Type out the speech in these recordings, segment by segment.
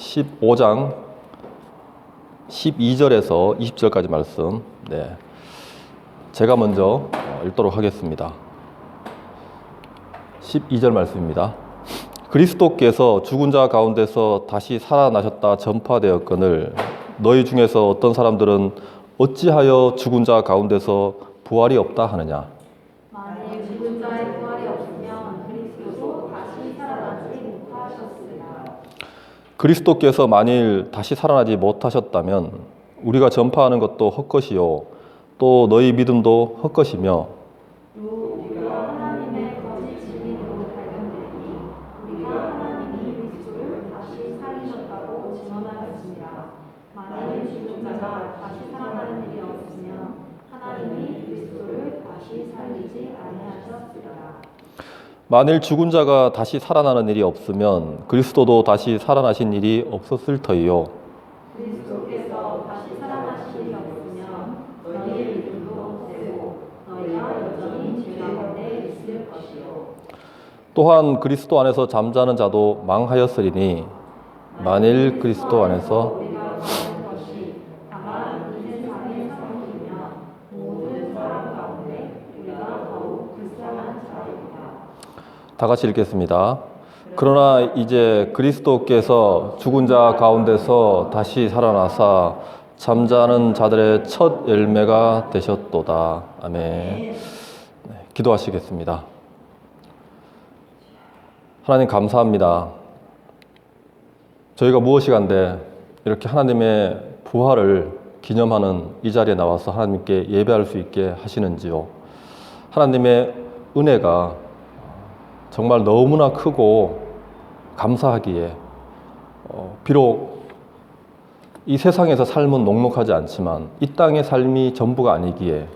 15장 12절에서 20절까지 말씀, 제가 먼저 읽도록 하겠습니다. 12절 말씀입니다. 그리스도께서 죽은 자 가운데서 다시 살아나셨다 전파되었거늘 너희 중에서 어떤 사람들은 어찌하여 죽은 자 가운데서 부활이 없다 하느냐. 만일 죽은 자의 부활이 없으면 그리스도도 다시 살아나지 못하셨으나 그리스도께서 만일 다시 살아나지 못하셨다면 우리가 전파하는 것도 헛것이요 또 너희 믿음도 헛것이며 또 우리가 하나님의 거짓 증인으로 발견되니 우리가 하나님이 그리스도를 다시 살리셨다고 증언하였습니다. 만일 죽은 자가 다시 살아나는 일이 없으면 하나님이 그리스도를 다시 살리지 아니하셨으리라. 만일 죽은 자가 다시 살아나는 일이 없으면 그리스도도 다시 살아나신 일이 없었을 터이요. 그리스도께서 다시 살아나신 일이 없으면 너희의 믿음도 헛되고 너희가 여전히 죄 가운데 있을 것이요. 또한 그리스도 안에서 잠자는 자도 망하였으리니 만일 그리스도 안에서 우리가 구하는 것이 다만 이 세상의 상황이며 모든 사람 가운데 우리가 더욱 불쌍한 자입니다. 다 같이 읽겠습니다. 그러나 이제 그리스도께서 죽은 자 가운데서 다시 살아나사 잠자는 자들의 첫 열매가 되셨도다. 아멘. 기도하시겠습니다. 하나님 감사합니다. 저희가 무엇이간데 이렇게 하나님의 부활을 기념하는 이 자리에 나와서 하나님께 예배할 수 있게 하시는지요. 하나님의 은혜가 정말 너무나 크고 감사하기에 비록 이 세상에서 삶은 녹록하지 않지만 이 땅의 삶이 전부가 아니기에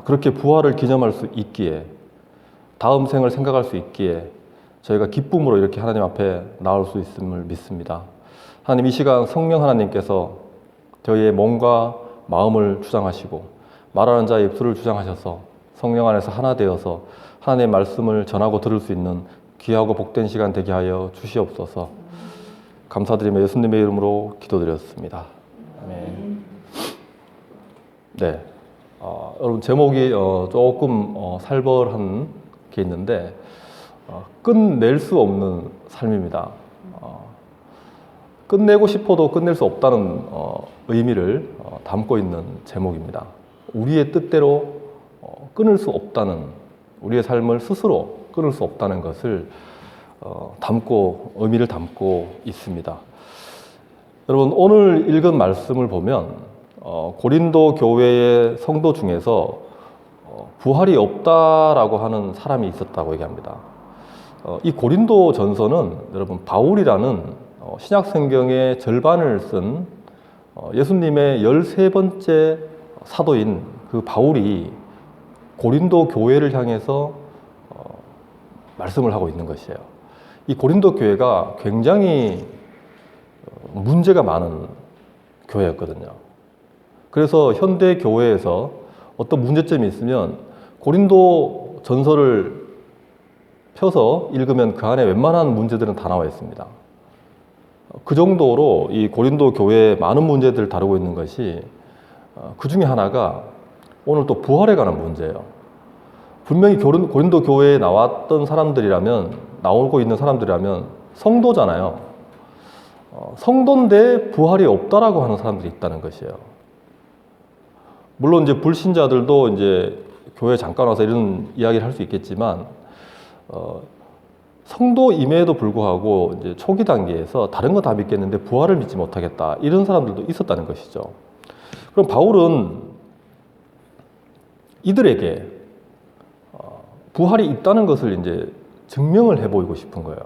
그렇게 부활을 기념할 수 있기에 다음 생을 생각할 수 있기에 저희가 기쁨으로 이렇게 하나님 앞에 나올 수 있음을 믿습니다. 하나님 이 시간 성령 하나님께서 저희의 몸과 마음을 주장하시고 말하는 자의 입술을 주장하셔서 성령 안에서 하나 되어서 하나님의 말씀을 전하고 들을 수 있는 귀하고 복된 시간 되게 하여 주시옵소서. 감사드리며 예수님의 이름으로 기도드렸습니다. 아멘. 여러분 제목이 조금 살벌한 게 있는데 끝낼 수 없는 삶입니다. 끝내고 싶어도 끝낼 수 없다는 의미를 담고 있는 제목입니다. 우리의 뜻대로 끊을 수 없다는, 우리의 삶을 스스로 끊을 수 없다는 것을 의미를 담고 있습니다. 여러분 오늘 읽은 말씀을 보면 고린도 교회의 성도 중에서 부활이 없다라고 하는 사람이 있었다고 얘기합니다. 이 고린도 전서는 여러분 바울이라는 신약 성경의 절반을 쓴 예수님의 13번째 사도인 그 바울이 고린도 교회를 향해서 말씀을 하고 있는 것이에요. 이 고린도 교회가 굉장히 문제가 많은 교회였거든요. 그래서 현대 교회에서 어떤 문제점이 있으면 고린도 전서를 펴서 읽으면 그 안에 웬만한 문제들은 다 나와 있습니다. 그 정도로 이 고린도 교회의 많은 문제들을 다루고 있는 것이 그 중에 하나가 오늘 또 부활에 관한 문제예요. 분명히 고린도 교회에 나오고 있는 사람들이라면 성도잖아요. 성도인데 부활이 없다라고 하는 사람들이 있다는 것이에요. 물론 이제 불신자들도 이제 교회에 잠깐 와서 이런 이야기를 할 수 있겠지만 성도임에도 불구하고 이제 초기 단계에서 다른 거 다 믿겠는데 부활을 믿지 못하겠다 이런 사람들도 있었다는 것이죠. 그럼 바울은 이들에게 부활이 있다는 것을 이제 증명을 해 보이고 싶은 거예요.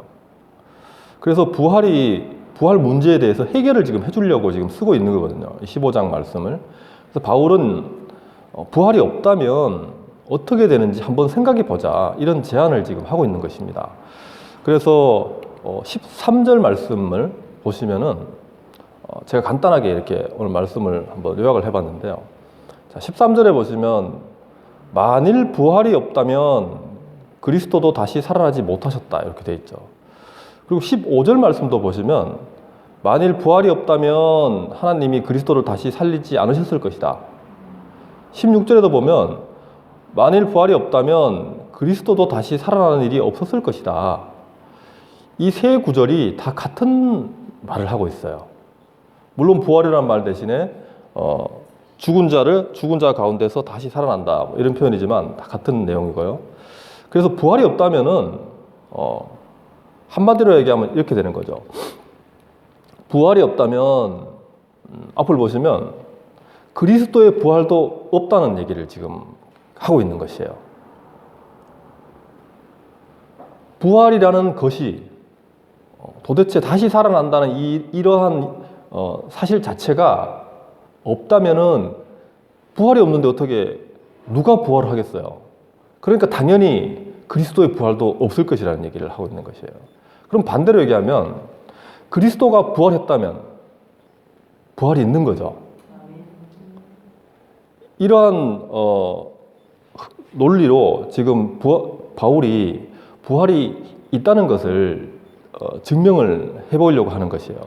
그래서 부활 문제에 대해서 해결을 지금 해주려고 지금 쓰고 있는 거거든요. 15장 말씀을. 그래서 바울은 부활이 없다면 어떻게 되는지 한번 생각해 보자 이런 제안을 지금 하고 있는 것입니다. 그래서 13절 말씀을 보시면은 제가 간단하게 이렇게 오늘 말씀을 한번 요약을 해봤는데요. 자, 13절에 보시면 만일 부활이 없다면 그리스도도 다시 살아나지 못하셨다 이렇게 돼 있죠. 그리고 15절 말씀도 보시면 만일 부활이 없다면 하나님이 그리스도를 다시 살리지 않으셨을 것이다. 16절에도 보면 만일 부활이 없다면 그리스도도 다시 살아나는 일이 없었을 것이다. 이 세 구절이 다 같은 말을 하고 있어요. 물론 부활이라는 말 대신에 죽은 자 가운데서 다시 살아난다, 뭐 이런 표현이지만 다 같은 내용이고요. 그래서 부활이 없다면은 한마디로 얘기하면 이렇게 되는 거죠. 부활이 없다면 앞을 보시면 그리스도의 부활도 없다는 얘기를 지금 하고 있는 것이에요. 부활이라는 것이 도대체 다시 살아난다는 이러한 사실 자체가 없다면은 부활이 없는데 어떻게 누가 부활을 하겠어요? 그러니까 당연히 그리스도의 부활도 없을 것이라는 얘기를 하고 있는 것이에요. 그럼 반대로 얘기하면 그리스도가 부활했다면 부활이 있는 거죠. 이러한 논리로 지금 바울이 부활이 있다는 것을 증명을 해보려고 하는 것이에요.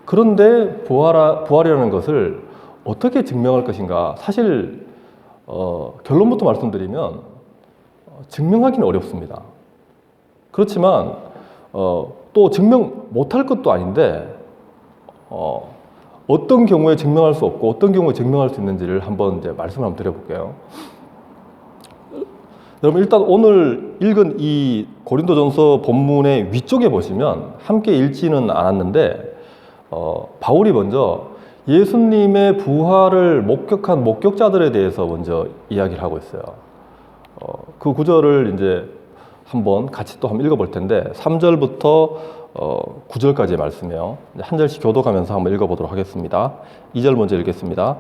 그런데 부활이라는 것을 어떻게 증명할 것인가? 사실 결론부터 말씀드리면 증명하기는 어렵습니다. 그렇지만 또 증명 못할 것도 아닌데 어떤 경우에 증명할 수 없고 어떤 경우에 증명할 수 있는지를 한번 이제 말씀을 한번 드려볼게요. 여러분 일단 오늘 읽은 이 고린도전서 본문의 위쪽에 보시면 함께 읽지는 않았는데 바울이 먼저 예수님의 부활을 목격한 목격자들에 대해서 먼저 이야기를 하고 있어요. 그 구절을 이제 한번 같이 또 한번 읽어볼 텐데 3절부터 9절까지의 말씀이에요. 한 절씩 교독하면서 한번 읽어보도록 하겠습니다. 2절 먼저 읽겠습니다.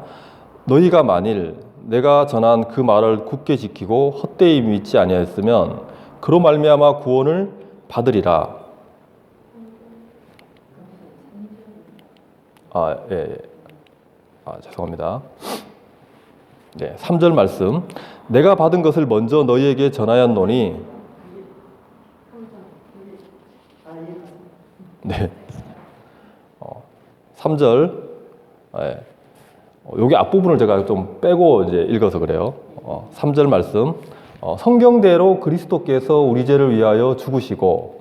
너희가 만일 내가 전한 그 말을 굳게 지키고 헛되이 믿지 아니하였으면 그로 말미암아 구원을 받으리라. 죄송합니다. 네, 3절 말씀. 내가 받은 것을 먼저 너희에게 전하였노니. 네. 3절. 여기 앞부분을 제가 좀 빼고 이제 읽어서 그래요. 3절 말씀. 성경대로 그리스도께서 우리 죄를 위하여 죽으시고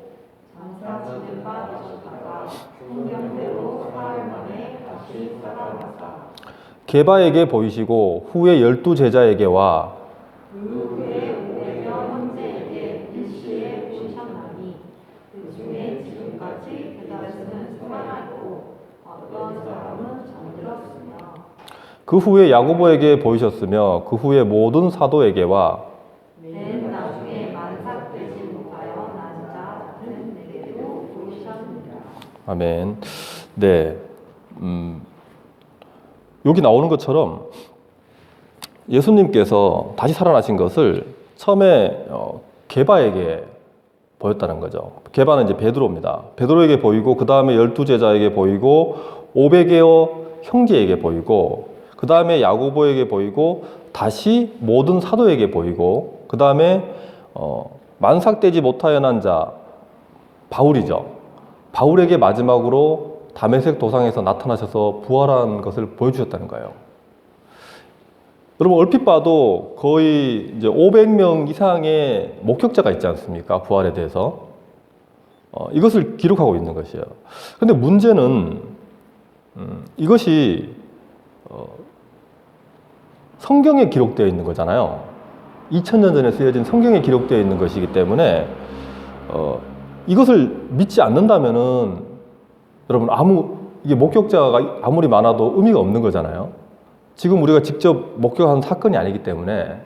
게바에게 보이시고 후에 12 제자에게와 그 후에 500여 형제에게 일시에 보이셨나니 그 중에 지금까지 그다음은 살아있고 어떤 사람은 잠들었으며 그 후에 야고보에게 보이셨으며 그 후에 모든 사도에게와 맨 나중에 만삭되지 못하여 난 자 같은 내게도 보이셨느니라. 아멘. 네. 여기 나오는 것처럼 예수님께서 다시 살아나신 것을 처음에 게바에게 보였다는 거죠. 게바는 이제 베드로입니다. 베드로에게 보이고 그 다음에 12 제자에게 보이고 500여 형제에게 보이고 그 다음에 야고보에게 보이고 다시 모든 사도에게 보이고 그 다음에 만삭되지 못하여 난 자 바울이죠. 바울에게 마지막으로 다메섹 도상에서 나타나셔서 부활한 것을 보여주셨다는 거예요. 여러분 얼핏 봐도 거의 이제 500명 이상의 목격자가 있지 않습니까? 부활에 대해서 이것을 기록하고 있는 것이에요. 그런데 문제는 이것이 성경에 기록되어 있는 거잖아요. 2000년 전에 쓰여진 성경에 기록되어 있는 것이기 때문에 이것을 믿지 않는다면은 여러분 이게 목격자가 아무리 많아도 의미가 없는 거잖아요. 지금 우리가 직접 목격한 사건이 아니기 때문에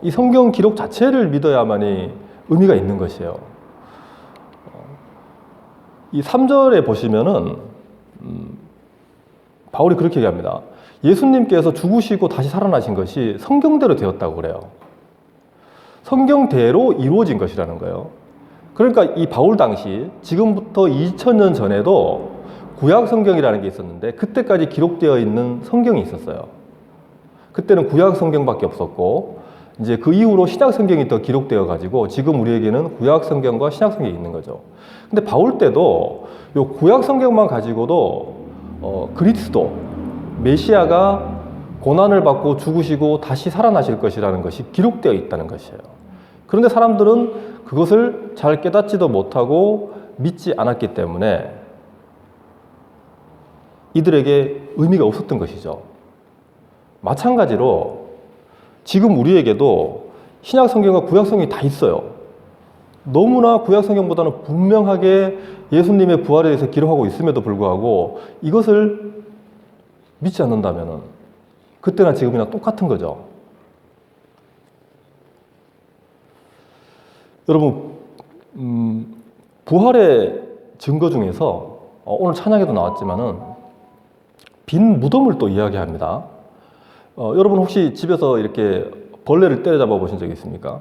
이 성경 기록 자체를 믿어야만이 의미가 있는 것이에요. 이 3절에 보시면은 바울이 그렇게 얘기합니다. 예수님께서 죽으시고 다시 살아나신 것이 성경대로 되었다고 그래요. 성경대로 이루어진 것이라는 거예요. 그러니까 이 바울 당시 지금부터 2000년 전에도 구약 성경이라는 게 있었는데 그때까지 기록되어 있는 성경이 있었어요. 그때는 구약 성경밖에 없었고 이제 그 이후로 신약 성경이 더 기록되어 가지고 지금 우리에게는 구약 성경과 신약 성경이 있는 거죠. 근데 바울 때도 요 구약 성경만 가지고도 그리스도 메시아가 고난을 받고 죽으시고 다시 살아나실 것이라는 것이 기록되어 있다는 것이에요. 그런데 사람들은 그것을 잘 깨닫지도 못하고 믿지 않았기 때문에 이들에게 의미가 없었던 것이죠. 마찬가지로 지금 우리에게도 신약 성경과 구약 성경이 다 있어요. 너무나 구약 성경보다는 분명하게 예수님의 부활에 대해서 기록하고 있음에도 불구하고 이것을 믿지 않는다면 그때나 지금이나 똑같은 거죠. 여러분, 부활의 증거 중에서 오늘 찬양에도 나왔지만은 빈 무덤을 또 이야기합니다. 여러분 혹시 집에서 이렇게 벌레를 때려잡아 보신 적 있습니까?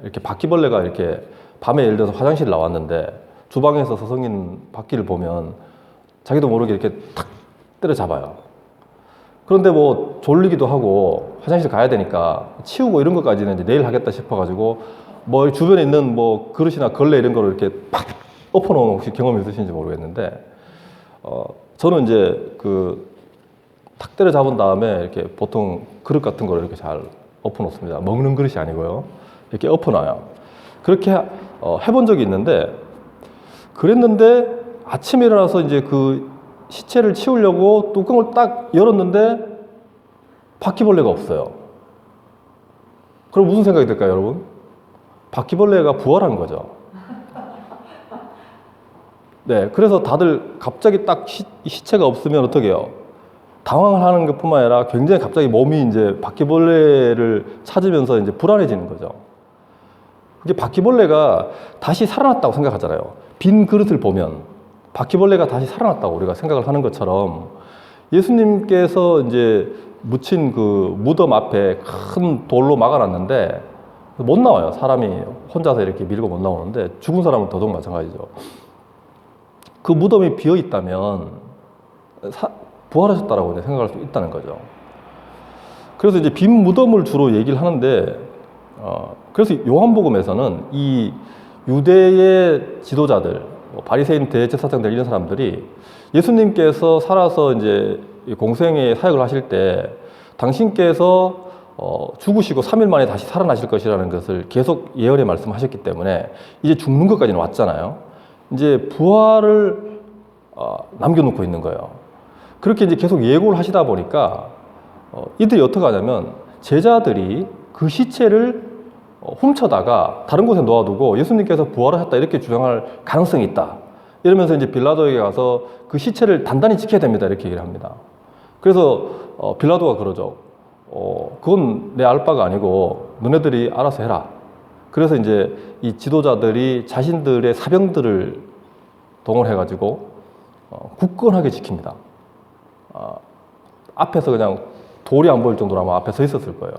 이렇게 바퀴벌레가 이렇게 밤에 예를 들어서 화장실 나왔는데 주방에서 서성이는 바퀴를 보면 자기도 모르게 이렇게 탁 때려잡아요. 그런데 뭐 졸리기도 하고 화장실 가야 되니까 치우고 이런 것까지는 이제 내일 하겠다 싶어가지고 뭐 주변에 있는 뭐 그릇이나 걸레 이런 거를 이렇게 팍 엎어놓은 혹시 경험이 있으신지 모르겠는데 저는 이제 탁 때려잡은 다음에 이렇게 보통 그릇 같은 거를 이렇게 잘 엎어놓습니다. 먹는 그릇이 아니고요. 이렇게 엎어놔요. 그렇게 해본 적이 있는데 그랬는데 아침에 일어나서 이제 그 시체를 치우려고 뚜껑을 딱 열었는데 바퀴벌레가 없어요. 그럼 무슨 생각이 들까요, 여러분? 바퀴벌레가 부활한 거죠. 네, 그래서 다들 갑자기 딱 시체가 없으면 어떻게 해요? 당황을 하는 것뿐만 아니라 굉장히 갑자기 몸이 이제 바퀴벌레를 찾으면서 이제 불안해지는 거죠. 그게 바퀴벌레가 다시 살아났다고 생각하잖아요. 빈 그릇을 보면 바퀴벌레가 다시 살아났다고 우리가 생각을 하는 것처럼 예수님께서 이제 묻힌 그 무덤 앞에 큰 돌로 막아놨는데 못 나와요. 사람이 혼자서 이렇게 밀고 못 나오는데 죽은 사람은 더더욱 마찬가지죠. 그 무덤이 비어 있다면 부활하셨다라고 생각할 수 있다는 거죠. 그래서 이제 빈 무덤을 주로 얘기를 하는데 그래서 요한복음에서는 이 유대의 지도자들, 바리새인 대제사장들 이런 사람들이 예수님께서 살아서 이제 공생의 사역을 하실 때 당신께서 죽으시고 3일 만에 다시 살아나실 것이라는 것을 계속 예언의 말씀하셨기 때문에 이제 죽는 것까지는 왔잖아요. 이제 부활을 남겨놓고 있는 거예요. 그렇게 이제 계속 예고를 하시다 보니까 이들이 어떻게 하냐면 제자들이 그 시체를 훔쳐다가 다른 곳에 놓아두고 예수님께서 부활하셨다 이렇게 주장할 가능성이 있다. 이러면서 이제 빌라도에게 가서 그 시체를 단단히 지켜야 됩니다. 이렇게 얘기를 합니다. 그래서 빌라도가 그러죠. 그건 내 알 바가 아니고 너네들이 알아서 해라. 그래서 이제 이 지도자들이 자신들의 사병들을 동원해가지고 굳건하게 지킵니다. 앞에서 그냥 돌이 안 보일 정도로 아마 앞에 서 있었을 거예요.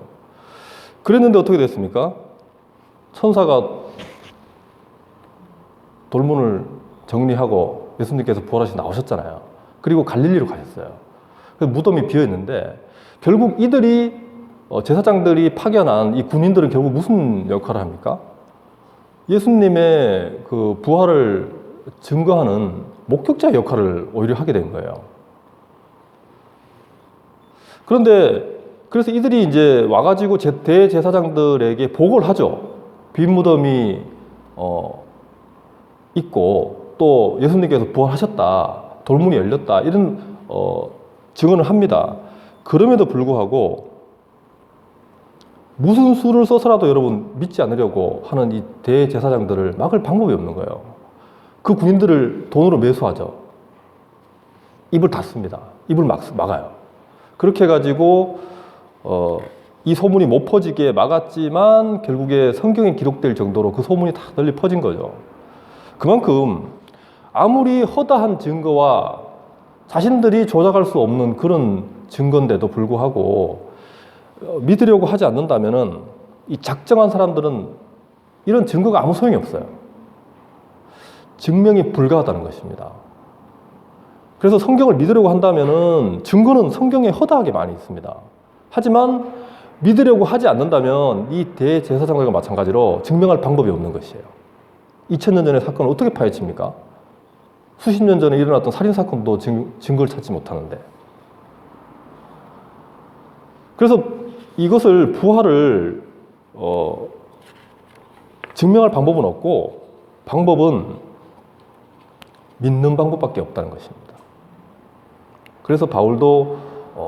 그랬는데 어떻게 됐습니까? 천사가 돌문을 정리하고 예수님께서 부활하시 나오셨잖아요. 그리고 갈릴리로 가셨어요. 그래서 무덤이 비어 있는데 결국 이들이 제사장들이 파견한 이 군인들은 결국 무슨 역할을 합니까? 예수님의 그 부활을 증거하는 목격자의 역할을 오히려 하게 된 거예요. 그런데 그래서 이들이 이제 와가지고 대제사장들에게 보고를 하죠. 빈 무덤이 있고 또 예수님께서 부활하셨다, 돌문이 열렸다 이런 증언을 합니다. 그럼에도 불구하고 무슨 수를 써서라도 여러분 믿지 않으려고 하는 이 대제사장들을 막을 방법이 없는 거예요. 그 군인들을 돈으로 매수하죠. 입을 닫습니다. 입을 막아요. 그렇게 해가지고 이 소문이 못 퍼지게 막았지만 결국에 성경에 기록될 정도로 그 소문이 다 널리 퍼진 거죠. 그만큼 아무리 허다한 증거와 자신들이 조작할 수 없는 그런 증거인데도 불구하고 믿으려고 하지 않는다면은 이 작정한 사람들은 이런 증거가 아무 소용이 없어요. 증명이 불가하다는 것입니다. 그래서 성경을 믿으려고 한다면은 증거는 성경에 허다하게 많이 있습니다. 하지만 믿으려고 하지 않는다면 이 대제사장들과 마찬가지로 증명할 방법이 없는 것이에요. 2000년 전의 사건을 어떻게 파헤칩니까? 수십 년 전에 일어났던 살인사건도 증거를 찾지 못하는데. 그래서 이것을 부활을 증명할 방법은 없고, 방법은 믿는 방법밖에 없다는 것입니다. 그래서 바울도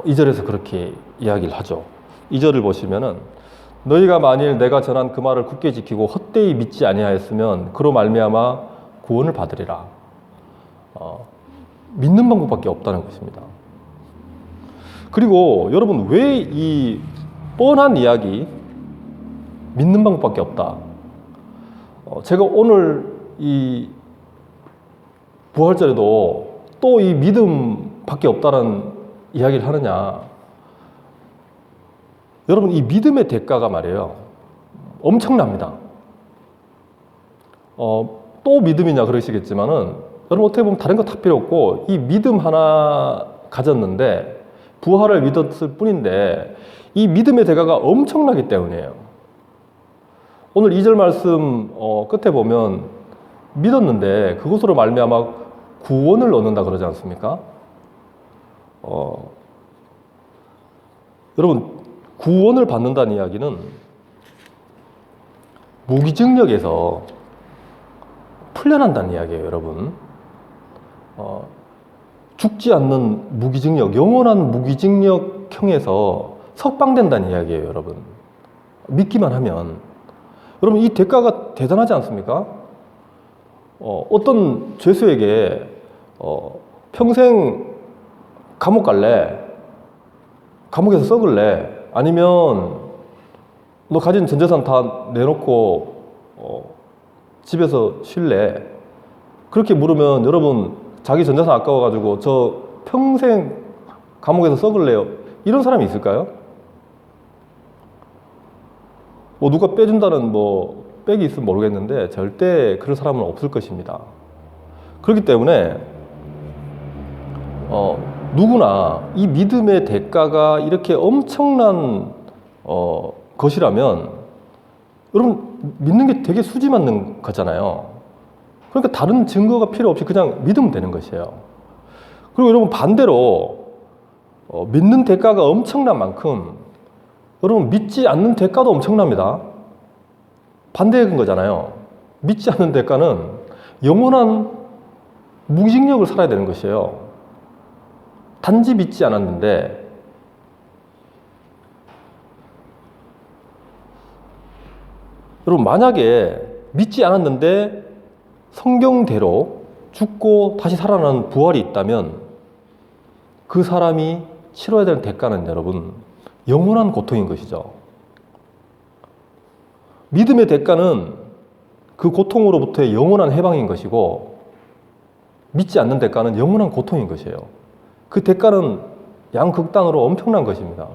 2절에서 그렇게 이야기를 하죠. 2절을 보시면은 너희가 만일 내가 전한 그 말을 굳게 지키고 헛되이 믿지 아니하였으면 그로 말미암아 구원을 받으리라. 믿는 방법밖에 없다는 것입니다. 그리고 여러분, 왜 이 뻔한 이야기 믿는 방법밖에 없다. 제가 오늘 이 부활절에도 또 이 믿음밖에 없다는 이야기를 하느냐. 여러분, 이 믿음의 대가가 말이에요, 엄청납니다. 또 믿음이냐 그러시겠지만은, 여러분 어떻게 보면 다른 거 다 필요 없고 이 믿음 하나 가졌는데 부활을 믿었을 뿐인데 이 믿음의 대가가 엄청나기 때문이에요. 오늘 2절 말씀 끝에 보면 믿었는데 그것으로 말미암아 구원을 얻는다 그러지 않습니까? 여러분, 구원을 받는다는 이야기는 무기징역에서 풀려난다는 이야기예요, 여러분. 죽지 않는 무기징역, 영원한 무기징역형에서 석방된다는 이야기예요, 여러분. 믿기만 하면. 여러분, 이 대가가 대단하지 않습니까? 어떤 죄수에게 평생 감옥 갈래? 감옥에서 썩을래? 아니면 너 가진 전 재산 다 내놓고 집에서 쉴래? 그렇게 물으면 여러분, 자기 전 재산 아까워가지고 저 평생 감옥에서 썩을래요? 이런 사람이 있을까요? 뭐 누가 빼준다는 뭐 백이 있으면 모르겠는데 절대 그런 사람은 없을 것입니다. 그렇기 때문에 누구나 이 믿음의 대가가 이렇게 엄청난 것이라면 여러분, 믿는 게 되게 수지 맞는 거잖아요. 그러니까 다른 증거가 필요 없이 그냥 믿으면 되는 것이에요. 그리고 여러분, 반대로 믿는 대가가 엄청난 만큼 여러분, 믿지 않는 대가도 엄청납니다. 반대인 거잖아요. 믿지 않는 대가는 영원한 무기징역을 살아야 되는 것이에요. 단지 믿지 않았는데, 여러분, 만약에 믿지 않았는데 성경대로 죽고 다시 살아나는 부활이 있다면 그 사람이 치러야 될 대가는 여러분, 영원한 고통인 것이죠. 믿음의 대가는 그 고통으로부터의 영원한 해방인 것이고, 믿지 않는 대가는 영원한 고통인 것이에요. 그 대가는 양극단으로 엄청난 것입니다.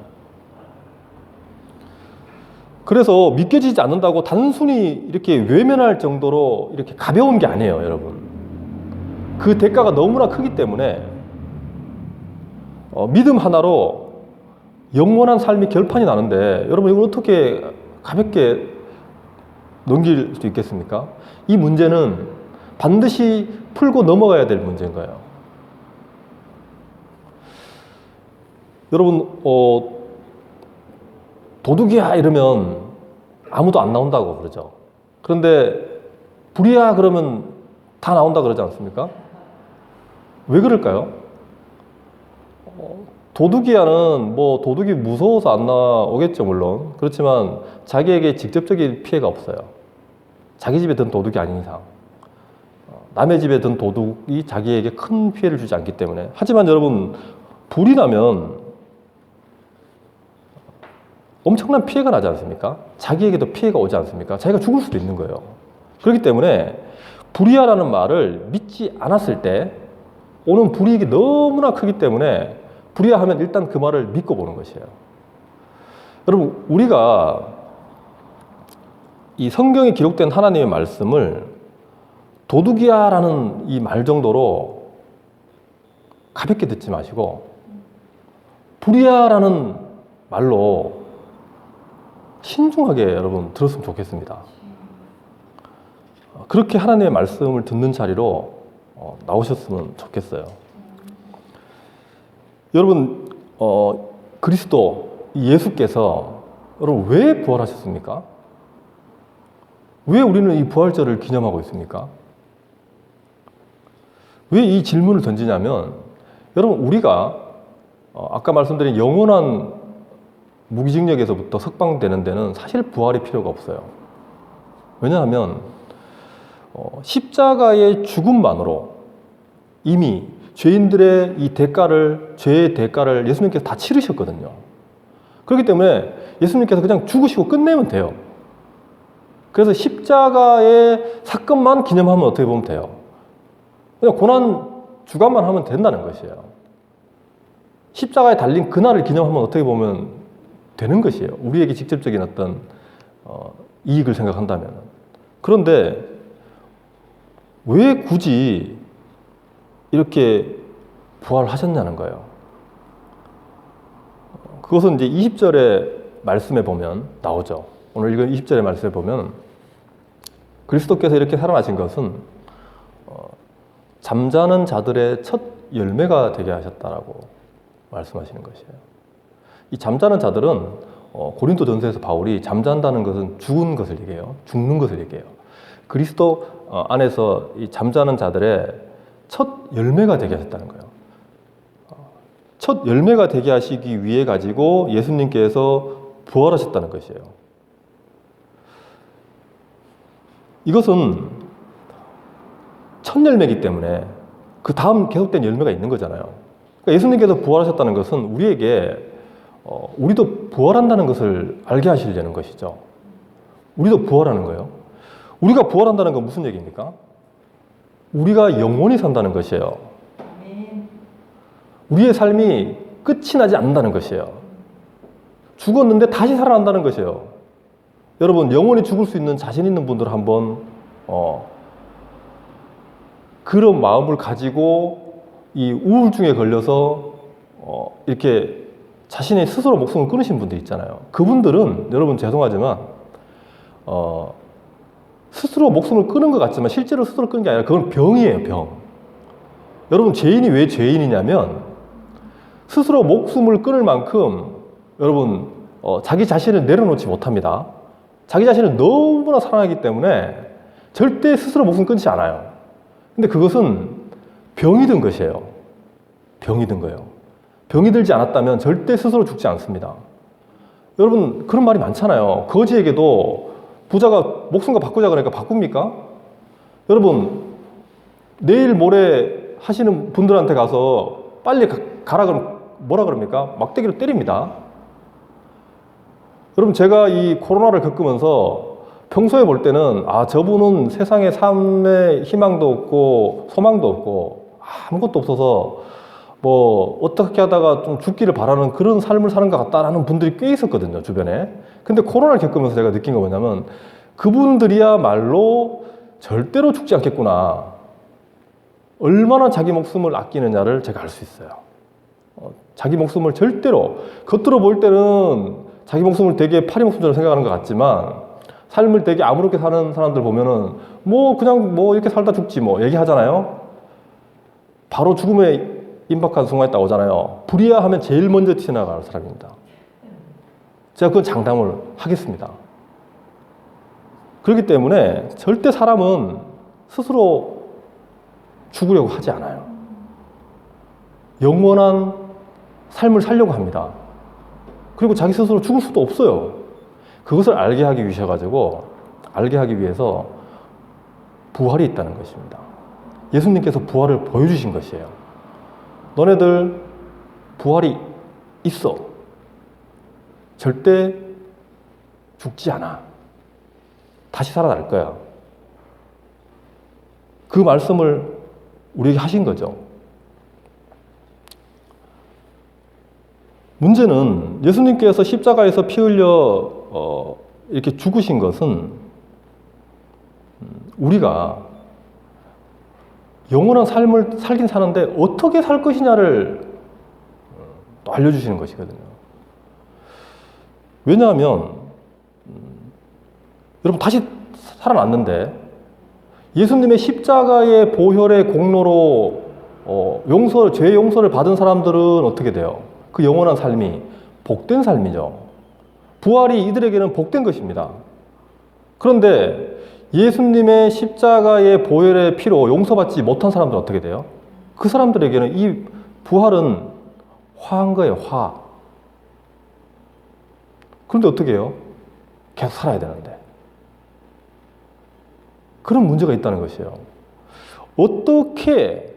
그래서 믿겨지지 않는다고 단순히 이렇게 외면할 정도로 이렇게 가벼운 게 아니에요, 여러분. 그 대가가 너무나 크기 때문에 믿음 하나로 영원한 삶이 결판이 나는데 여러분, 이걸 어떻게 가볍게 넘길 수 있겠습니까? 이 문제는 반드시 풀고 넘어가야 될 문제인 거예요. 여러분, 도둑이야 이러면 아무도 안 나온다고 그러죠. 그런데 불이야 그러면 다 나온다 그러지 않습니까? 왜 그럴까요? 도둑이야는 뭐 도둑이 무서워서 안 나오겠죠, 물론. 그렇지만 자기에게 직접적인 피해가 없어요. 자기 집에 든 도둑이 아닌 이상. 남의 집에 든 도둑이 자기에게 큰 피해를 주지 않기 때문에. 하지만 여러분, 불이 나면 엄청난 피해가 나지 않습니까? 자기에게도 피해가 오지 않습니까? 자기가 죽을 수도 있는 거예요. 그렇기 때문에 불이야라는 말을 믿지 않았을 때 오는 불이익이 너무나 크기 때문에 불이야 하면 일단 그 말을 믿고 보는 것이에요. 여러분, 우리가 이 성경에 기록된 하나님의 말씀을 도둑이야라는 이 말 정도로 가볍게 듣지 마시고 불이야라는 말로 신중하게 여러분 들었으면 좋겠습니다. 그렇게 하나님의 말씀을 듣는 자리로 나오셨으면 좋겠어요. 여러분, 그리스도 예수께서 여러분 왜 부활하셨습니까? 왜 우리는 이 부활절을 기념하고 있습니까? 왜 이 질문을 던지냐면, 여러분 우리가 아까 말씀드린 영원한 무기징역에서부터 석방되는 데는 사실 부활이 필요가 없어요. 왜냐하면 십자가의 죽음만으로 이미 죄인들의 이 대가를, 죄의 대가를 예수님께서 다 치르셨거든요. 그렇기 때문에 예수님께서 그냥 죽으시고 끝내면 돼요. 그래서 십자가의 사건만 기념하면 어떻게 보면 돼요. 그냥 고난 주간만 하면 된다는 것이에요. 십자가에 달린 그날을 기념하면 어떻게 보면 되는 것이에요. 우리에게 직접적인 어떤 이익을 생각한다면. 그런데 왜 굳이 이렇게 부활하셨냐는 거예요. 그것은 이제 20절의 말씀에 보면 나오죠. 오늘 읽은 20절의 말씀에 보면 그리스도께서 이렇게 살아나신 것은 잠자는 자들의 첫 열매가 되게 하셨다라고 말씀하시는 것이에요. 이 잠자는 자들은 고린도 전서에서 바울이 잠잔다는 것은 죽은 것을 얘기해요. 죽는 것을 얘기해요. 그리스도 안에서 이 잠자는 자들의 첫 열매가 되게 하셨다는 거예요. 첫 열매가 되게 하시기 위해 가지고 예수님께서 부활하셨다는 것이에요. 이것은 첫 열매이기 때문에 그 다음 계속된 열매가 있는 거잖아요. 그러니까 예수님께서 부활하셨다는 것은 우리에게 우리도 부활한다는 것을 알게 하시려는 것이죠. 우리도 부활하는 거예요. 우리가 부활한다는 건 무슨 얘기입니까? 우리가 영원히 산다는 것이에요. 우리의 삶이 끝이 나지 않는다는 것이에요. 죽었는데 다시 살아난다는 것이에요. 여러분, 영원히 죽을 수 있는 자신 있는 분들 한번 그런 마음을 가지고 이 우울증에 걸려서 이렇게 자신의 스스로 목숨을 끊으신 분들 있잖아요. 그분들은 여러분 죄송하지만 스스로 목숨을 끊은 것 같지만 실제로 스스로 끊은 게 아니라 그건 병이에요, 병. 여러분, 죄인이 왜 죄인이냐면 스스로 목숨을 끊을 만큼 여러분 자기 자신을 내려놓지 못합니다. 자기 자신을 너무나 사랑하기 때문에 절대 스스로 목숨 끊지 않아요. 근데 그것은 병이 든 것이에요. 병이 든 거예요. 병이 들지 않았다면 절대 스스로 죽지 않습니다. 여러분, 그런 말이 많잖아요. 거지에게도 부자가 목숨과 바꾸자 그러니까 바꿉니까? 여러분, 내일 모레 하시는 분들한테 가서 빨리 가라 그러면 뭐라 그럽니까? 막대기로 때립니다. 여러분, 제가 이 코로나를 겪으면서 평소에 볼 때는 저분은 세상에 삶의 희망도 없고 소망도 없고 아무것도 없어서 뭐 어떻게 하다가 좀 죽기를 바라는 그런 삶을 사는 것 같다라는 분들이 꽤 있었거든요, 주변에. 근데 코로나를 겪으면서 제가 느낀 거 뭐냐면 그분들이야말로 절대로 죽지 않겠구나. 얼마나 자기 목숨을 아끼느냐를 제가 알 수 있어요. 자기 목숨을 절대로, 겉으로 볼 때는 자기 목숨을 되게 파리 목숨처럼 생각하는 것 같지만 삶을 되게 아무렇게 사는 사람들 보면은 뭐 그냥 뭐 이렇게 살다 죽지 뭐 얘기하잖아요. 바로 죽음에 임박한 순간에 딱 오잖아요. 불이야 하면 제일 먼저 튀어나가는 사람입니다. 제가 그건 장담을 하겠습니다. 그렇기 때문에 절대 사람은 스스로 죽으려고 하지 않아요. 영원한 삶을 살려고 합니다. 그리고 자기 스스로 죽을 수도 없어요. 그것을 알게 하기 위해서 부활이 있다는 것입니다. 예수님께서 부활을 보여주신 것이에요. 너네들 부활이 있어. 절대 죽지 않아. 다시 살아날 거야. 그 말씀을 우리에게 하신 거죠. 문제는 예수님께서 십자가에서 피 흘려 이렇게 죽으신 것은 우리가 영원한 삶을 살긴 사는데 어떻게 살 것이냐를 또 알려주시는 것이거든요. 왜냐하면 여러분 다시 살아났는데 예수님의 십자가의 보혈의 공로로 죄 용서를 받은 사람들은 어떻게 돼요? 그 영원한 삶이 복된 삶이죠. 부활이 이들에게는 복된 것입니다. 그런데 예수님의 십자가의 보혈의 피로 용서받지 못한 사람들은 어떻게 돼요? 그 사람들에게는 이 부활은 화한 거예요, 화. 그런데 어떻게 해요? 계속 살아야 되는데. 그런 문제가 있다는 것이에요. 어떻게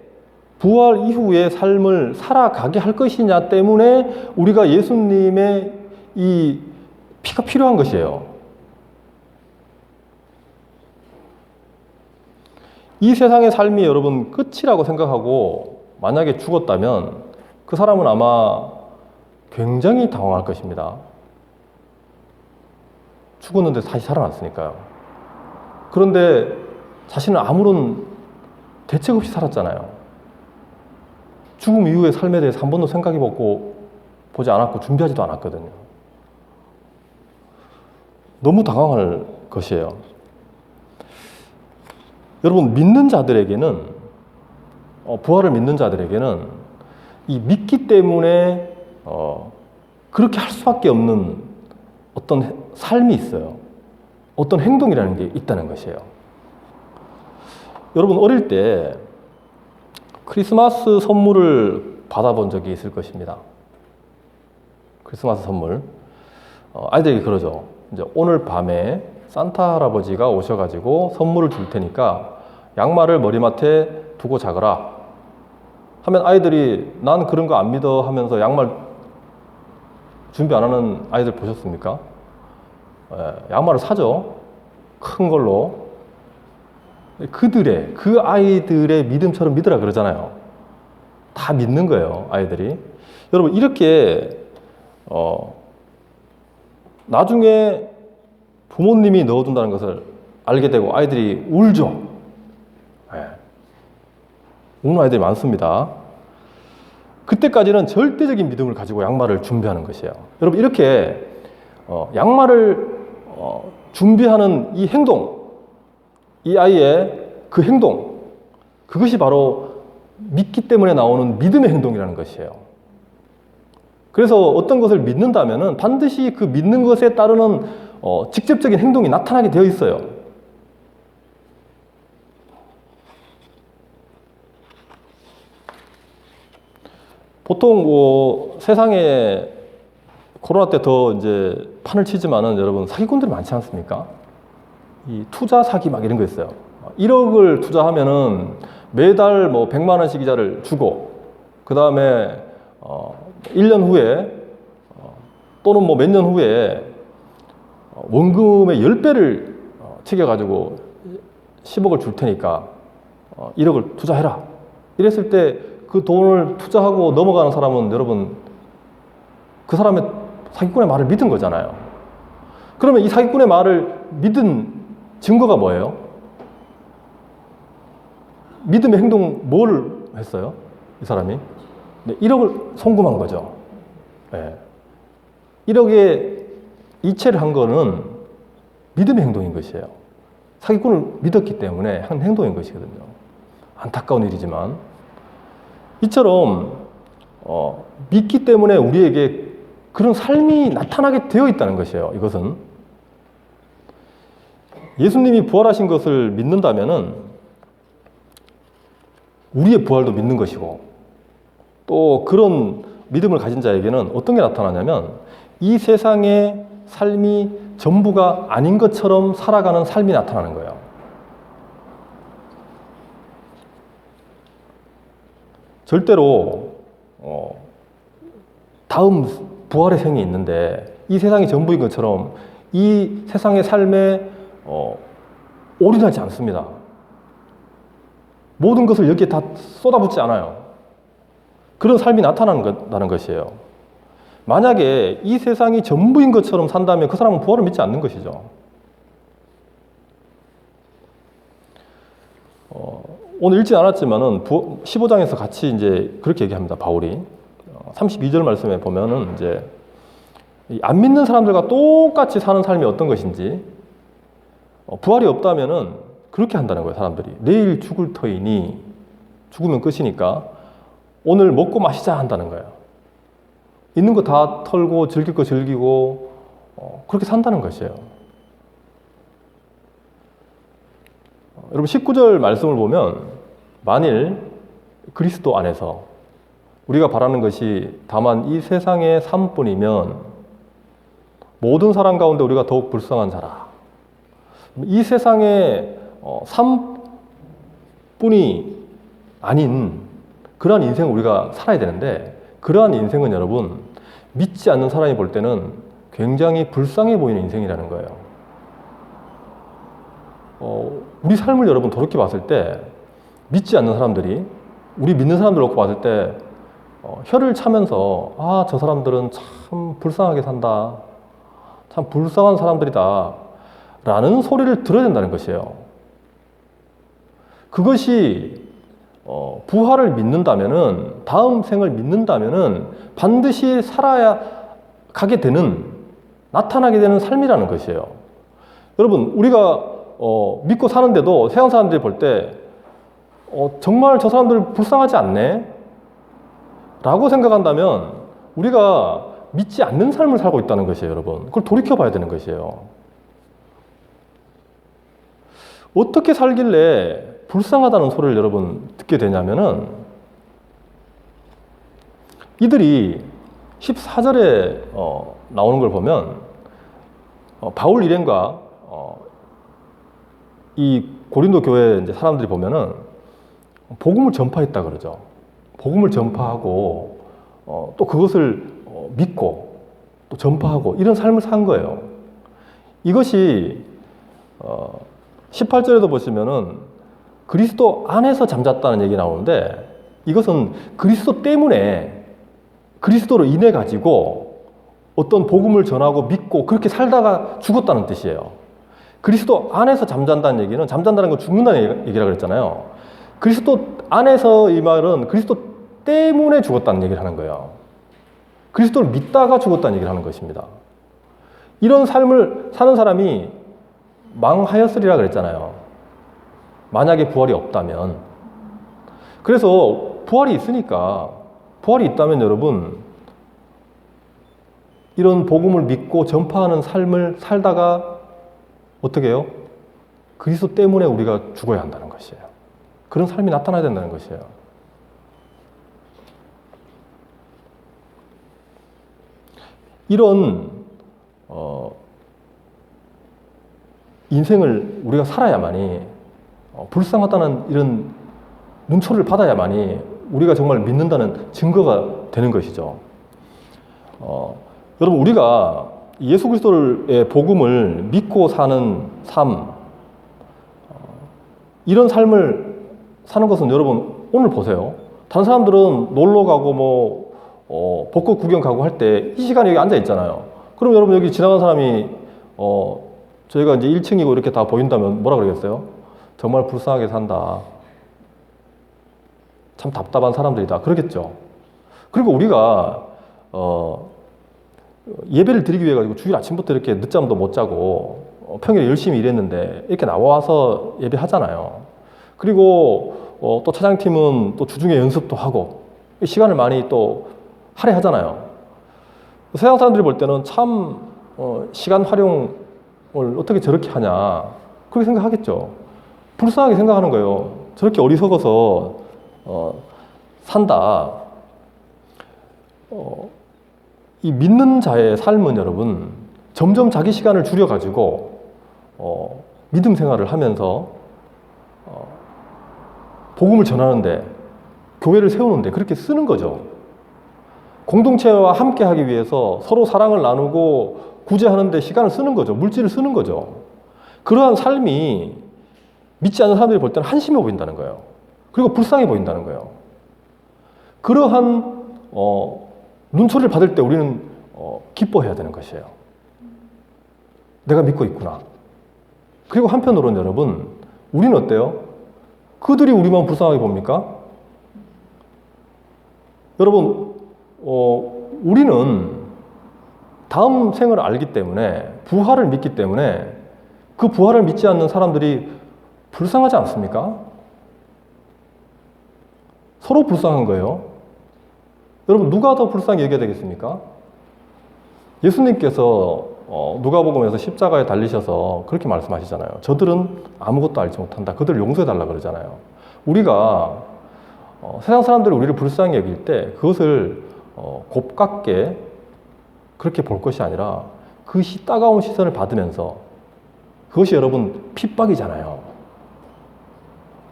부활 이후의 삶을 살아가게 할 것이냐 때문에 우리가 예수님의 이 피가 필요한 것이에요. 이 세상의 삶이 여러분 끝이라고 생각하고 만약에 죽었다면 그 사람은 아마 굉장히 당황할 것입니다. 죽었는데 다시 살아났으니까요. 그런데 자신은 아무런 대책 없이 살았잖아요. 죽음 이후의 삶에 대해서 한 번도 보지 않았고 준비하지도 않았거든요. 너무 당황할 것이에요. 여러분, 믿는 자들에게는, 부활을 믿는 자들에게는 이 믿기 때문에 그렇게 할 수밖에 없는 어떤 삶이 있어요. 어떤 행동이라는 게 있다는 것이에요. 여러분, 어릴 때 크리스마스 선물을 받아본 적이 있을 것입니다. 크리스마스 선물. 아이들에게 그러죠. 이제 오늘 밤에 산타 할아버지가 오셔가지고 선물을 줄 테니까 양말을 머리맡에 두고 자거라 하면 아이들이 난 그런 거 안 믿어 하면서 양말 준비 안 하는 아이들 보셨습니까? 양말을 사죠. 큰 걸로. 그 아이들의 믿음처럼 믿으라 그러잖아요. 다 믿는 거예요, 아이들이. 여러분, 이렇게 나중에 부모님이 넣어준다는 것을 알게 되고 아이들이 울죠. 우는 아이들이 많습니다. 그때까지는 절대적인 믿음을 가지고 양말을 준비하는 것이에요. 여러분, 이렇게 양말을 준비하는 이 행동, 이 아이의 그 행동, 그것이 바로 믿기 때문에 나오는 믿음의 행동이라는 것이에요. 그래서 어떤 것을 믿는다면은 반드시 그 믿는 것에 따르는 직접적인 행동이 나타나게 되어 있어요. 보통 세상에 코로나 때 더 이제 판을 치지만은 여러분 사기꾼들이 많지 않습니까? 이 투자 사기 막 이런 거 있어요. 1억을 투자하면은 매달 뭐 100만 원씩 이자를 주고 그 다음에 1년 후에 또는 뭐 몇 년 후에 원금의 10배를 튀겨가지고 10억을 줄 테니까 1억을 투자해라. 이랬을 때 그 돈을 투자하고 넘어가는 사람은 여러분 그 사람의 사기꾼의 말을 믿은 거잖아요. 그러면 이 사기꾼의 말을 믿은 증거가 뭐예요? 믿음의 행동 뭘 했어요? 이 사람이? 네, 1억을 송금한 거죠. 네. 1억의 이체를 한 거는 믿음의 행동인 것이에요. 사기꾼을 믿었기 때문에 한 행동인 것이거든요. 안타까운 일이지만 이처럼 믿기 때문에 우리에게 그런 삶이 나타나게 되어 있다는 것이에요. 이것은 예수님이 부활하신 것을 믿는다면은 우리의 부활도 믿는 것이고 또 그런 믿음을 가진 자에게는 어떤 게 나타나냐면 이 세상의 삶이 전부가 아닌 것처럼 살아가는 삶이 나타나는 거예요. 절대로 다음 부활의 생이 있는데 이 세상이 전부인 것처럼 이 세상의 삶에 올인하지 않습니다. 모든 것을 여기에 다 쏟아붓지 않아요. 그런 삶이 나타나는 것이에요. 만약에 이 세상이 전부인 것처럼 산다면 그 사람은 부활을 믿지 않는 것이죠. 오늘 읽지 않았지만은 15장에서 같이 이제 그렇게 얘기합니다. 바울이 32절 말씀에 보면은 이제 안 믿는 사람들과 똑같이 사는 삶이 어떤 것인지 부활이 없다면은 그렇게 한다는 거예요, 사람들이. 내일 죽을 터이니, 죽으면 끝이니까 오늘 먹고 마시자 한다는 거예요. 있는 거 다 털고 즐길 거 즐기고 그렇게 산다는 것이에요. 여러분 19절 말씀을 보면 만일 그리스도 안에서 우리가 바라는 것이 다만 이 세상의 삶뿐이면 모든 사람 가운데 우리가 더욱 불쌍한 자라. 이 세상의 삶뿐이 아닌 그러한 인생을 우리가 살아야 되는데 그러한 인생은 여러분 믿지 않는 사람이 볼 때는 굉장히 불쌍해 보이는 인생이라는 거예요. 우리 삶을 여러분 돌이켜 봤을 때 믿지 않는 사람들이 우리 믿는 사람들 놓고 봤을 때 혀를 차면서 아, 저 사람들은 참 불쌍하게 산다. 참 불쌍한 사람들이다. 라는 소리를 들어야 된다는 것이에요. 그것이 부활을 믿는다면은 다음 생을 믿는다면은 반드시 살아야 가게 되는 나타나게 되는 삶이라는 것이에요. 여러분 우리가 믿고 사는데도 세상 사람들이 볼 때 정말 저 사람들 불쌍하지 않네? 라고 생각한다면 우리가 믿지 않는 삶을 살고 있다는 것이에요, 여러분. 그걸 돌이켜 봐야 되는 것이에요. 어떻게 살길래 불쌍하다는 소리를 여러분 듣게 되냐면은 이들이 14절에 나오는 걸 보면 바울 일행과 이 고린도 교회 이제 사람들이 보면은 복음을 전파했다 그러죠. 복음을 전파하고 또 그것을 믿고 또 전파하고 이런 삶을 산 거예요. 이것이 18절에도 보시면은 그리스도 안에서 잠잤다는 얘기 나오는데 이것은 그리스도 때문에 그리스도로 인해 가지고 어떤 복음을 전하고 믿고 그렇게 살다가 죽었다는 뜻이에요. 그리스도 안에서 잠잔다는 얘기는 잠잔다는 건 죽는다는 얘기라고 그랬잖아요. 그리스도 안에서 이 말은 그리스도 때문에 죽었다는 얘기를 하는 거예요. 그리스도를 믿다가 죽었다는 얘기를 하는 것입니다. 이런 삶을 사는 사람이 망하였으리라 그랬잖아요. 만약에 부활이 없다면. 그래서 부활이 있으니까 부활이 있다면 여러분 이런 복음을 믿고 전파하는 삶을 살다가 어떻게 해요? 그리스도 때문에 우리가 죽어야 한다는 것이에요. 그런 삶이 나타나야 된다는 것이에요. 이런 인생을 우리가 살아야만이 불쌍하다는 이런 눈초리를 받아야만이 우리가 정말 믿는다는 증거가 되는 것이죠. 여러분 우리가 예수 그리스도의 복음을 믿고 사는 삶 이런 삶을 사는 것은 여러분 오늘 보세요. 다른 사람들은 놀러 가고 뭐 벚꽃 구경 가고 할 때 이 시간에 여기 앉아 있잖아요. 그럼 여러분 여기 지나간 사람이 저희가 이제 1층이고 이렇게 다 보인다면 뭐라 그러겠어요? 정말 불쌍하게 산다. 참 답답한 사람들이다. 그러겠죠. 그리고 우리가 예배를 드리기 위해 가지고 주일 아침부터 이렇게 늦잠도 못 자고 평일에 열심히 일했는데 이렇게 나와서 예배하잖아요. 그리고 또 차장팀은 또 주중에 연습도 하고 시간을 많이 또 할애하잖아요. 세상 사람들이 볼 때는 참 시간 활용을 어떻게 저렇게 하냐 그렇게 생각하겠죠. 불쌍하게 생각하는 거예요. 저렇게 어리석어서 산다. 이 믿는 자의 삶은 여러분 점점 자기 시간을 줄여가지고 믿음 생활을 하면서 복음을 전하는데 교회를 세우는데 그렇게 쓰는 거죠. 공동체와 함께 하기 위해서 서로 사랑을 나누고 구제하는데 시간을 쓰는 거죠. 물질을 쓰는 거죠. 그러한 삶이 믿지 않는 사람들이 볼 때는 한심해 보인다는 거예요. 그리고 불쌍해 보인다는 거예요. 그러한 눈초리를 받을 때 우리는 기뻐해야 되는 것이에요. 내가 믿고 있구나. 그리고 한편으로는 여러분 우리는 어때요? 그들이 우리만 불쌍하게 봅니까? 여러분 우리는 다음 생을 알기 때문에 부활을 믿기 때문에 그 부활을 믿지 않는 사람들이 불쌍하지 않습니까? 서로 불쌍한 거예요. 여러분, 누가 더 불쌍히 여겨야 되겠습니까? 예수님께서 누가복음에서 십자가에 달리셔서 그렇게 말씀하시잖아요. 저들은 아무것도 알지 못한다. 그들을 용서해달라 그러잖아요. 우리가 세상 사람들이 우리를 불쌍히 여길 때 그것을 곱깝게 그렇게 볼 것이 아니라 그 따가운 시선을 받으면서, 그것이 여러분 핍박이잖아요.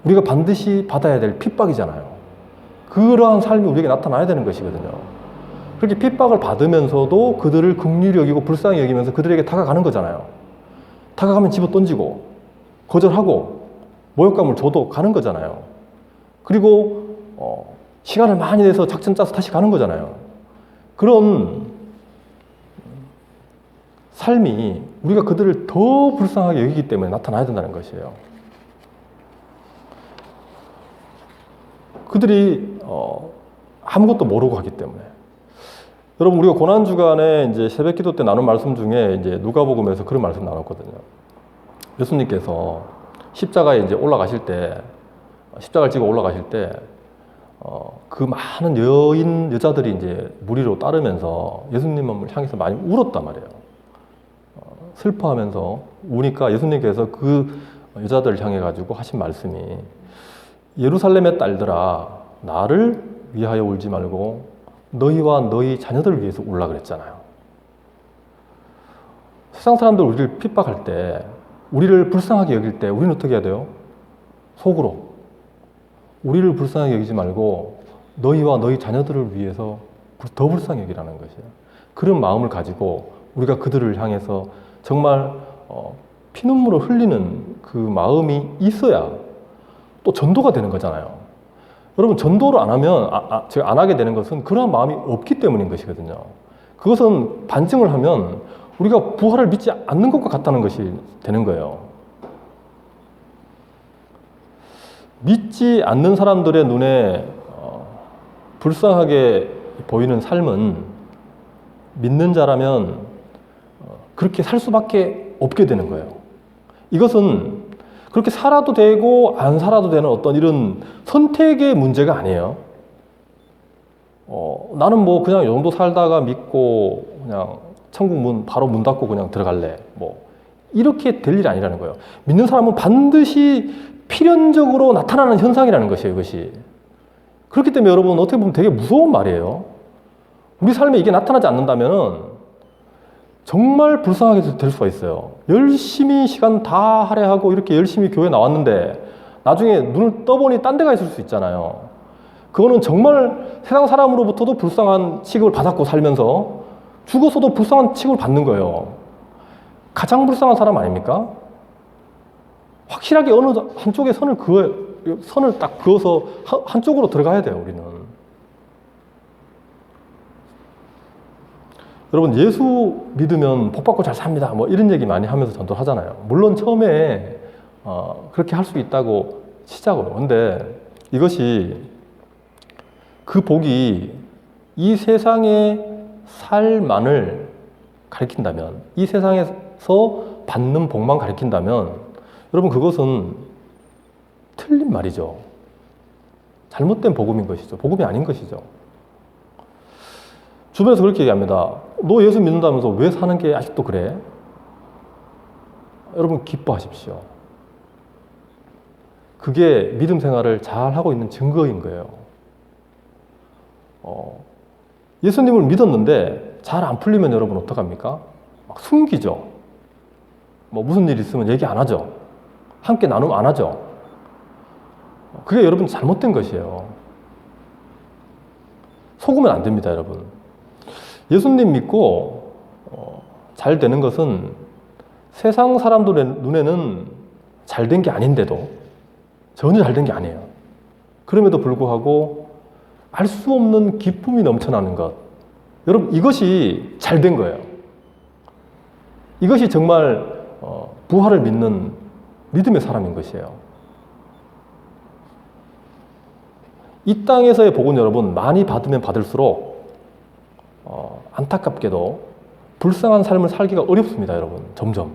우리가 반드시 받아야 될 핍박이잖아요. 그러한 삶이 우리에게 나타나야 되는 것이거든요. 그렇게 핍박을 받으면서도 그들을 긍휼히 여기고 불쌍히 여기면서 그들에게 다가가는 거잖아요. 다가가면 집어 던지고 거절하고 모욕감을 줘도 가는 거잖아요. 그리고 시간을 많이 내서 작전 짜서 다시 가는 거잖아요. 그런 삶이 우리가 그들을 더 불쌍하게 여기기 때문에 나타나야 된다는 것이에요. 그들이 아무것도 모르고 하기 때문에. 여러분, 우리가 고난주간에 이제 새벽 기도 때 나눈 말씀 중에 이제 누가복음에서 그런 말씀 나눴거든요. 예수님께서 십자가에 이제 올라가실 때, 십자가를 지고 올라가실 때, 그 많은 여자들이 이제 무리로 따르면서 예수님을 향해서 많이 울었단 말이에요. 슬퍼하면서 우니까 예수님께서 그 여자들을 향해 가지고 하신 말씀이, 예루살렘의 딸들아, 나를 위하여 울지 말고 너희와 너희 자녀들을 위해서 울라 그랬잖아요. 세상 사람들 우리를 핍박할 때, 우리를 불쌍하게 여길 때 우리는 어떻게 해야 돼요? 속으로 우리를 불쌍하게 여기지 말고 너희와 너희 자녀들을 위해서 더 불쌍히 여기라는 것이에요. 그런 마음을 가지고 우리가 그들을 향해서 정말 피눈물을 흘리는 그 마음이 있어야 또 전도가 되는 거잖아요. 여러분, 전도를 안 하면, 제가 안 하게 되는 것은 그러한 마음이 없기 때문인 것이거든요. 그것은 반증을 하면 우리가 부활을 믿지 않는 것과 같다는 것이 되는 거예요. 믿지 않는 사람들의 눈에 불쌍하게 보이는 삶은 믿는 자라면 그렇게 살 수밖에 없게 되는 거예요. 이것은 그렇게 살아도 되고 안 살아도 되는 어떤 이런 선택의 문제가 아니에요. 나는 뭐 그냥 이 정도 살다가 믿고 그냥 천국 문 바로 문 닫고 그냥 들어갈래. 뭐 이렇게 될 일이 아니라는 거예요. 믿는 사람은 반드시 필연적으로 나타나는 현상이라는 것이에요. 이것이. 그렇기 때문에 여러분, 어떻게 보면 되게 무서운 말이에요. 우리 삶에 이게 나타나지 않는다면은 정말 불쌍하게 될 수가 있어요. 열심히 시간 다 할애하고 이렇게 열심히 교회 나왔는데 나중에 눈을 떠보니 딴 데가 있을 수 있잖아요. 그거는 정말 세상 사람으로부터도 불쌍한 취급을 받았고 살면서 죽어서도 불쌍한 취급을 받는 거예요. 가장 불쌍한 사람 아닙니까? 확실하게 어느 한쪽에 선을 딱 그어서 한쪽으로 들어가야 돼요, 우리는. 여러분, 예수 믿으면 복 받고 잘 삽니다. 뭐 이런 얘기 많이 하면서 전도를 하잖아요. 물론 처음에 그렇게 할 수 있다고 시작으로. 근데 이것이 그 복이 이 세상의 살만을 가리킨다면, 이 세상에서 받는 복만 가리킨다면 여러분, 그것은 틀린 말이죠. 잘못된 복음인 것이죠. 복음이 아닌 것이죠. 주변에서 그렇게 얘기합니다. 너 예수 믿는다면서 왜 사는 게 아직도 그래? 여러분, 기뻐하십시오. 그게 믿음 생활을 잘 하고 있는 증거인 거예요. 예수님을 믿었는데 잘 안 풀리면 여러분 어떡합니까? 막 숨기죠. 뭐 무슨 일 있으면 얘기 안 하죠. 함께 나눔 안 하죠. 그게 여러분 잘못된 것이에요. 속으면 안 됩니다, 여러분. 예수님 믿고 잘 되는 것은 세상 사람들의 눈에는 잘 된 게 아닌데도 전혀 잘 된 게 아니에요. 그럼에도 불구하고 알 수 없는 기쁨이 넘쳐나는 것. 여러분, 이것이 잘 된 거예요. 이것이 정말 부활을 믿는 믿음의 사람인 것이에요. 이 땅에서의 복은 여러분, 많이 받으면 받을수록 안타깝게도 불쌍한 삶을 살기가 어렵습니다, 여러분. 점점.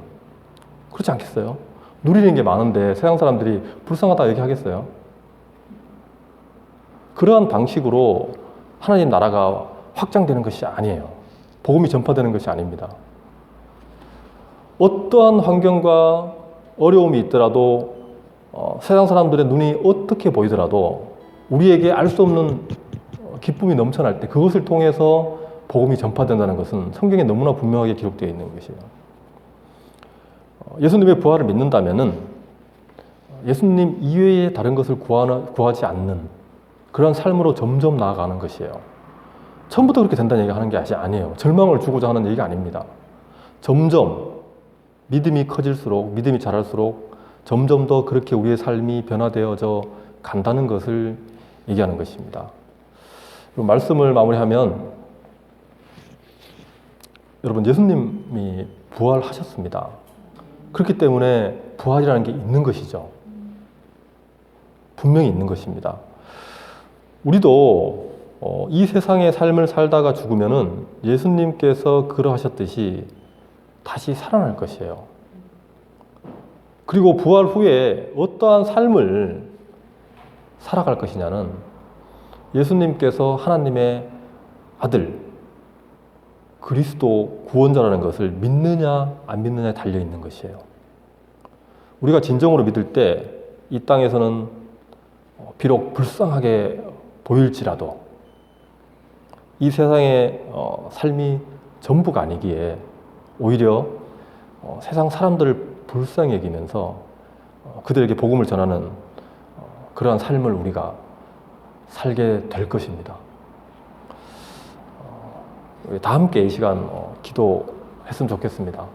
그렇지 않겠어요? 누리는 게 많은데 세상 사람들이 불쌍하다 얘기하겠어요? 그러한 방식으로 하나님 나라가 확장되는 것이 아니에요. 복음이 전파되는 것이 아닙니다. 어떠한 환경과 어려움이 있더라도 세상 사람들의 눈이 어떻게 보이더라도 우리에게 알 수 없는 기쁨이 넘쳐날 때 그것을 통해서 복음이 전파된다는 것은 성경에 너무나 분명하게 기록되어 있는 것이에요. 예수님의 부활을 믿는다면은 예수님 이외에 다른 것을 구하지 않는 그런 삶으로 점점 나아가는 것이에요. 처음부터 그렇게 된다는 얘기가 하는 게 아니에요. 절망을 주고자 하는 얘기가 아닙니다. 점점 믿음이 커질수록, 믿음이 자랄수록 점점 더 그렇게 우리의 삶이 변화되어져 간다는 것을 얘기하는 것입니다. 그리고 말씀을 마무리하면 여러분, 예수님이 부활하셨습니다. 그렇기 때문에 부활이라는 게 있는 것이죠. 분명히 있는 것입니다. 우리도 이 세상의 삶을 살다가 죽으면은 예수님께서 그러하셨듯이 다시 살아날 것이에요. 그리고 부활 후에 어떠한 삶을 살아갈 것이냐는 예수님께서 하나님의 아들, 그리스도 구원자라는 것을 믿느냐 안 믿느냐에 달려 있는 것이에요. 우리가 진정으로 믿을 때 이 땅에서는 비록 불쌍하게 보일지라도 이 세상의 삶이 전부가 아니기에 오히려 세상 사람들을 불쌍히 여기면서 그들에게 복음을 전하는 그러한 삶을 우리가 살게 될 것입니다. 다 함께 이 시간 기도했으면 좋겠습니다.